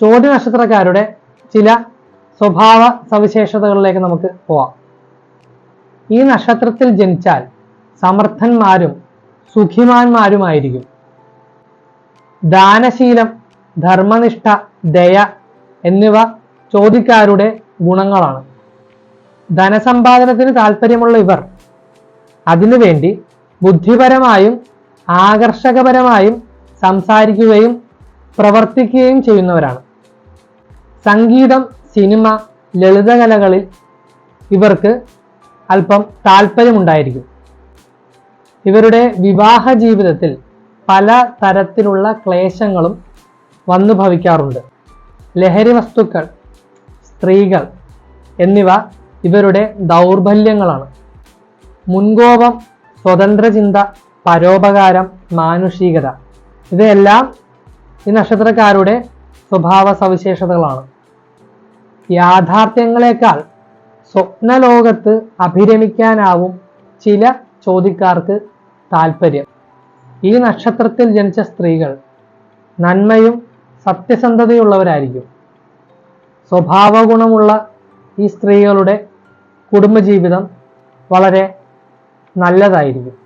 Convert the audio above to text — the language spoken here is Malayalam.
ചോദ്യ നക്ഷത്രക്കാരുടെ ചില സ്വഭാവ സവിശേഷതകളിലേക്ക് നമുക്ക് പോവാം. ഈ നക്ഷത്രത്തിൽ ജനിച്ചാൽ സമർത്ഥന്മാരും സുഖിമാന്മാരുമായിരിക്കും. ദാനശീലം, ധർമ്മനിഷ്ഠ, ദയ എന്നിവ ചോദ്യക്കാരുടെ ഗുണങ്ങളാണ്. ധനസമ്പാദനത്തിന് താല്പര്യമുള്ള ഇവർ അതിനുവേണ്ടി ബുദ്ധിപരമായും ആകർഷകപരമായും സംസാരിക്കുകയും പ്രവർത്തിക്കുകയും ചെയ്യുന്നവരാണ്. സംഗീതം, സിനിമ, ലളിതകലകളിൽ ഇവർക്ക് അല്പം താല്പര്യമുണ്ടായിരിക്കും. ഇവരുടെ വിവാഹ ജീവിതത്തിൽ പല തരത്തിലുള്ള ക്ലേശങ്ങളും വന്നു ഭവിക്കാറുണ്ട്. ലഹരി വസ്തുക്കൾ, സ്ത്രീകൾ എന്നിവ ഇവരുടെ ദൗർബല്യങ്ങളാണ്. മുൻകോപം, സ്വതന്ത്രചിന്ത, പരോപകാരം, മാനുഷികത ഇവയെല്ലാം ഈ നക്ഷത്രക്കാരുടെ സ്വഭാവ സവിശേഷതകളാണ്. യാഥാർത്ഥ്യങ്ങളെക്കാൾ സ്വപ്നലോകത്ത് അഭിരമിക്കാനാവും ചില ചോദ്യക്കാർക്ക് താല്പര്യം. ഈ നക്ഷത്രത്തിൽ ജനിച്ച സ്ത്രീകൾ നന്മയും സത്യസന്ധതയുള്ളവരായിരിക്കും. സ്വഭാവ ഗുണമുള്ള ഈ സ്ത്രീകളുടെ കുടുംബജീവിതം വളരെ നല്ലതായിരിക്കും.